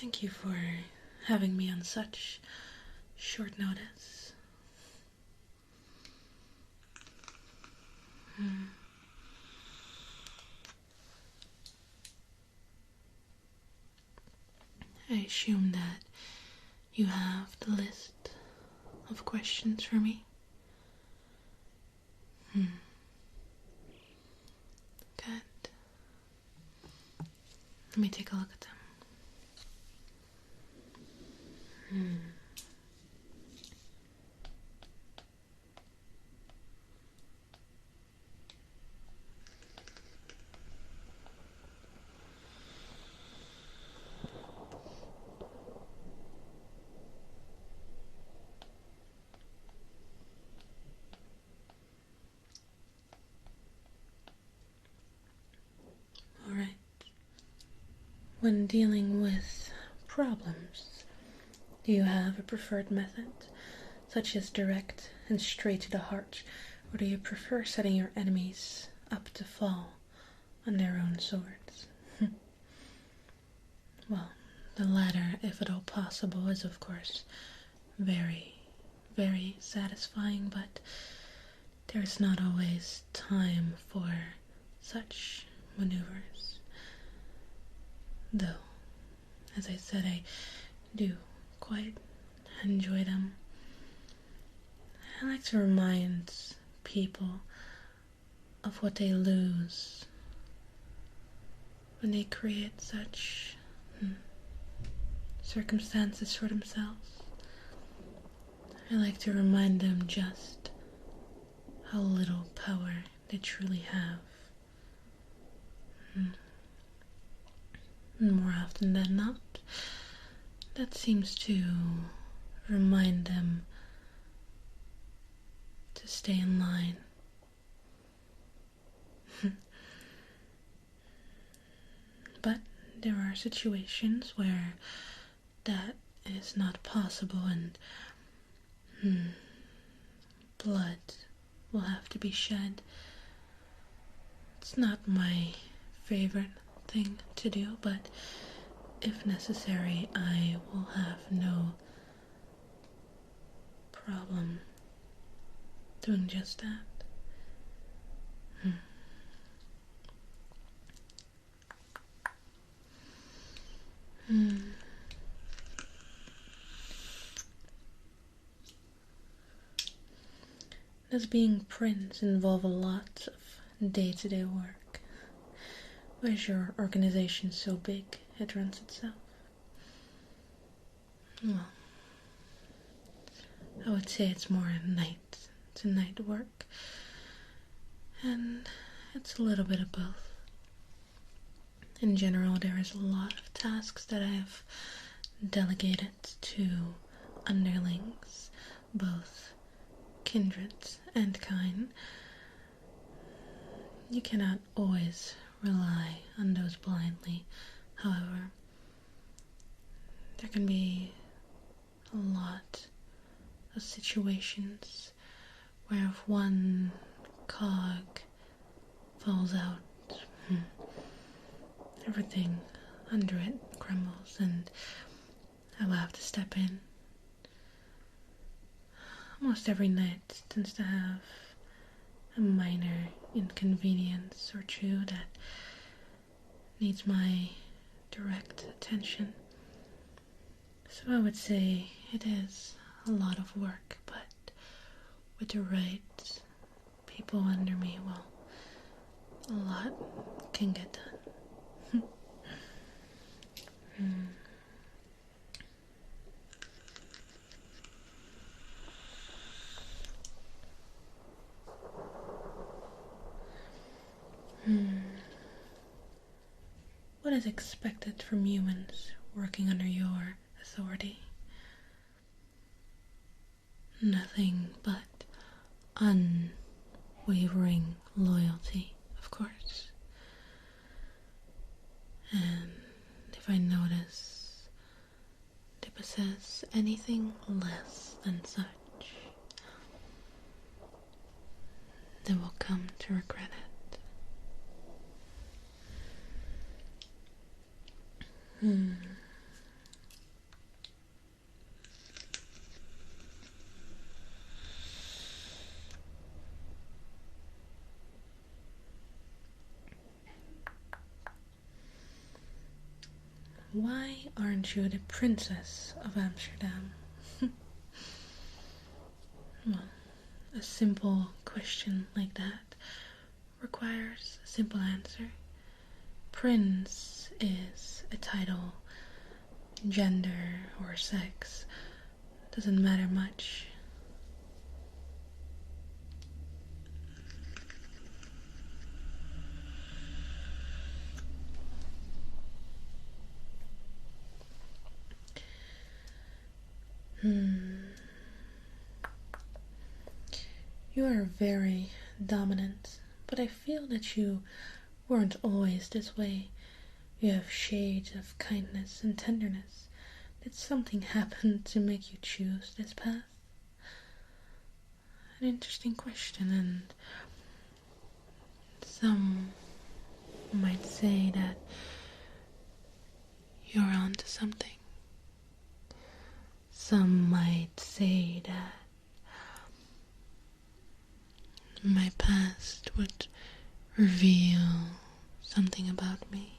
Thank you for having me on such short notice. I assume that you have the list of questions for me. Good. Let me take a look at them. All right. When dealing with problems, do you have a preferred method, such as direct and straight to the heart, or do you prefer setting your enemies up to fall on their own swords? Well, the latter, if at all possible, is of course very, very satisfying, but there is not always time for such maneuvers. Though, as I said, I do quite enjoy them. I like to remind people of what they lose when they create such circumstances for themselves. I like to remind them just how little power they truly have. And more often than not, that seems to remind them to stay in line. But there are situations where that is not possible and blood will have to be shed. It's not my favorite thing to do, but if necessary, I will have no problem doing just that. Does being Prince involve a lot of day-to-day work? Why is your organization so big it runs itself? Well, I would say it's more night-to-night work, and it's a little bit of both. In general, there is a lot of tasks that I've delegated to underlings, both kindred and kind. You cannot always rely on those blindly. However, there can be a lot of situations where if one cog falls out, everything under it crumbles, and I will have to step in. Almost every night tends to have a minor inconvenience or two that needs my direct attention. So I would say it is a lot of work, but with the right people under me, well, a lot can get done. What is expected from humans working under your authority? Nothing but unwavering loyalty, of course. And if I notice they possess anything less than such, they will come to regret it. why aren't you the Princess of Amsterdam? Well, a simple question like that requires a simple answer. Prince is a title. Gender or sex doesn't matter much. You are very dominant, but I feel that you weren't always this way. You have shades of kindness and tenderness. Did something happen to make you choose this path? An interesting question, and some might say that you're onto something. Some might say that my past would reveal something about me.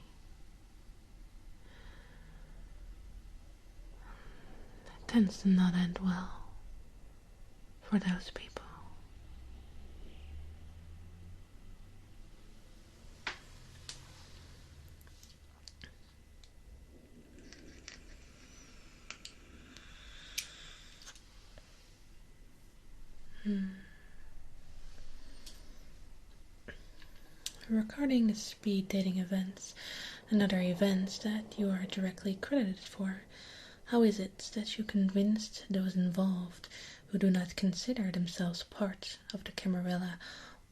It tends to not end well for those people. Regarding the speed dating events and other events that you are directly credited for, how is it that you convinced those involved who do not consider themselves part of the Camarilla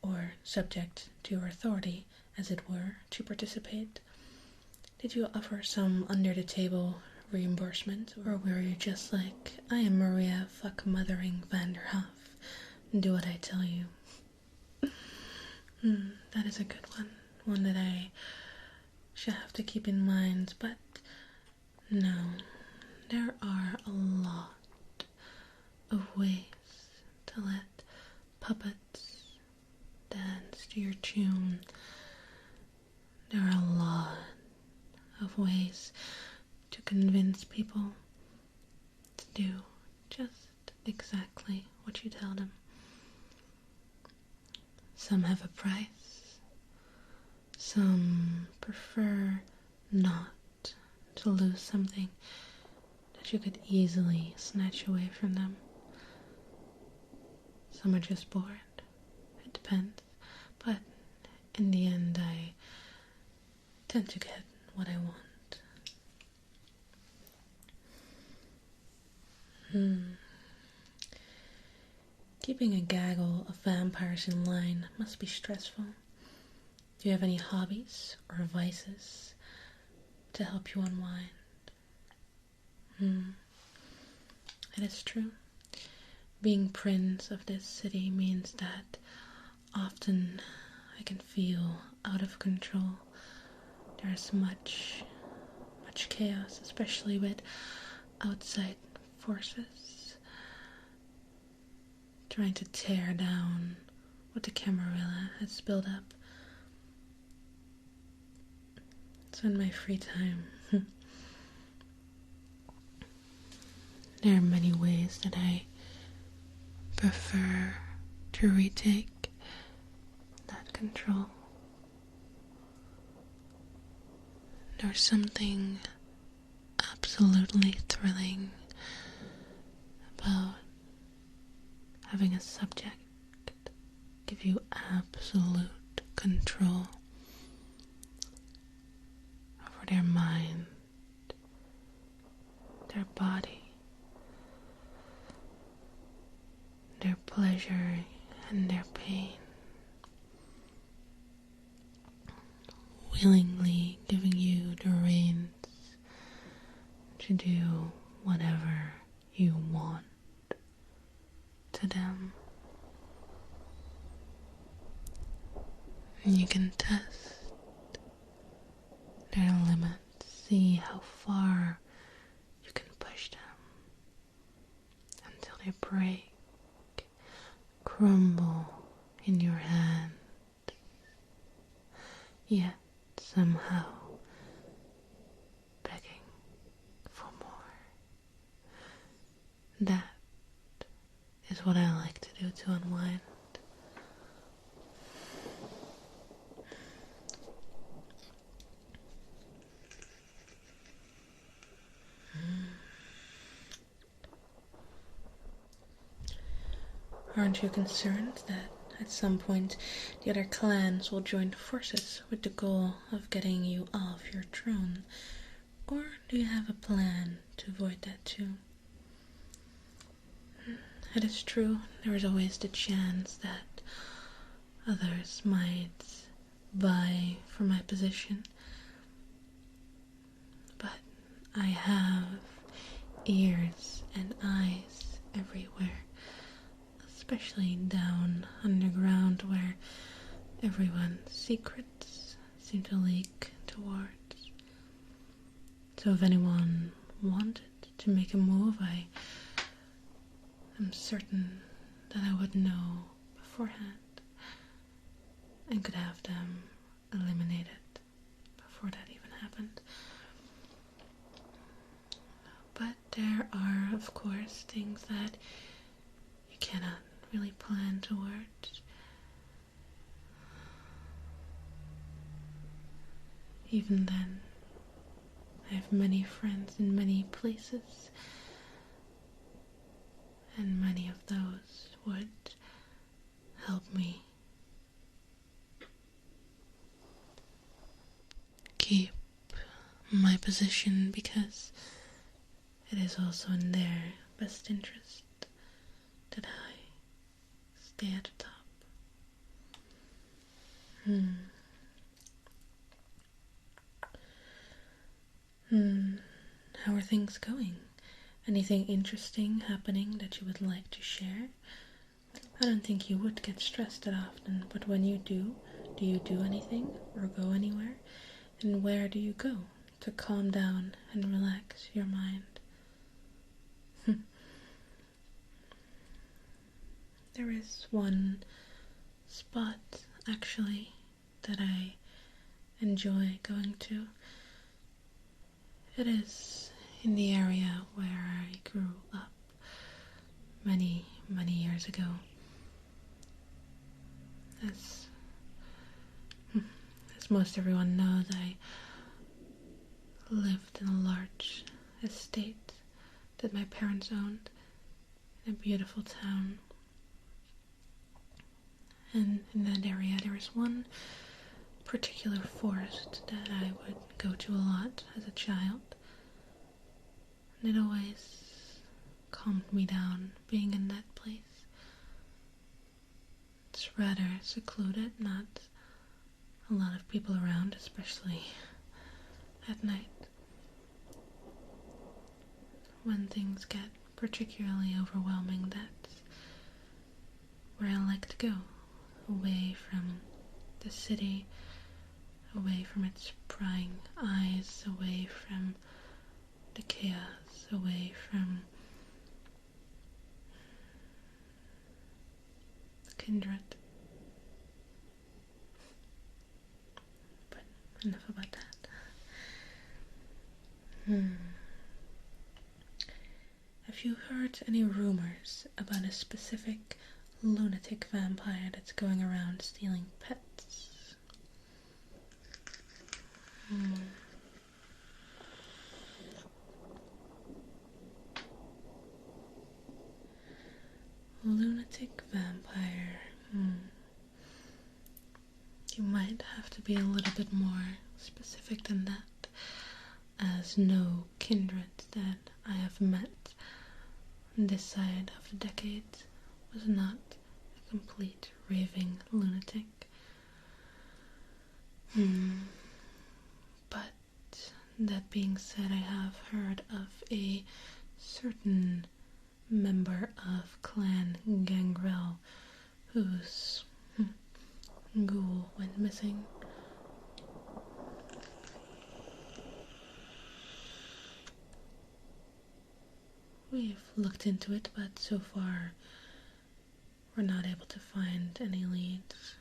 or subject to your authority, as it were, to participate? Did you offer some under-the-table reimbursement, or were you just like, I am Maria fuck mothering Vanderhoff, do what I tell you? That is a good one that I shall have to keep in mind, but no, there are a lot of ways to let puppets dance to your tune. There are a lot of ways to convince people to do just exactly what you tell them. Some have a price. Some prefer not to lose something that you could easily snatch away from them. Some are just bored. It depends. But in the end, I tend to get what I want. Keeping a gaggle of vampires in line must be stressful. Do you have any hobbies or vices to help you unwind? It is true. Being prince of this city means that often I can feel out of control. There's much chaos, especially with outside forces trying to tear down what the Camarilla has built up. So in my free time, there are many ways that I prefer to retake that control. There's something absolutely thrilling about having a subject give you absolute control over their mind, their body, their pleasure and their pain, willingly giving you the reins to do whatever you want to them. And you can test their limits, see how far you can push them until they break, crumble in your hand, yet somehow begging what I like to do to unwind. Aren't you concerned that at some point the other clans will join forces with the goal of getting you off your throne? Or do you have a plan to avoid that too? It is true, there is always the chance that others might vie for my position, but I have ears and eyes everywhere, especially down underground where everyone's secrets seem to leak towards. So if anyone wanted to make a move, I am certain that I would know beforehand and could have them eliminated before that even happened. But there are, of course, things that you cannot really plan towards. Even then, I have many friends in many places, and many of those would help me keep my position, because it is also in their best interest that I stay at the top. How are things going? Anything interesting happening that you would like to share? I don't think you would get stressed that often, but when you do you do anything or go anywhere? And where do you go to calm down and relax your mind? There is one spot, actually, that I enjoy going to. It is in the area where I grew up many, many years ago. As most everyone knows, I lived in a large estate that my parents owned in a beautiful town. And in that area there is one particular forest that I would go to a lot as a child. And it always calmed me down being in that place. It's rather secluded, not a lot of people around, especially at night. When things get particularly overwhelming, that's where I like to go. Away from the city, away from its prying eyes, away from the chaos, away from the kindred. But enough about that. Have you heard any rumors about a specific lunatic vampire that's going around stealing pets? Lunatic vampire. You might have to be a little bit more specific than that, as no kindred that I have met on this side of the decades was not a complete raving lunatic. But that being said, I have heard of a certain member of Clan Gangrel whose ghoul went missing. We've looked into it, but so far we're not able to find any leads.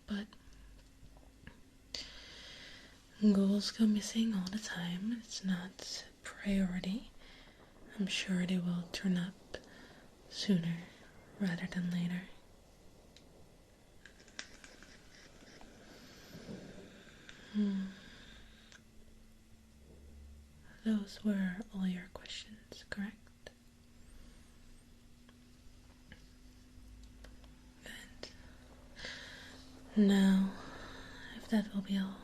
But Ghouls go missing all the time. It's not a priority. I'm sure they will turn up sooner rather than later. Those were all your questions, correct? Good. Now, if that will be all,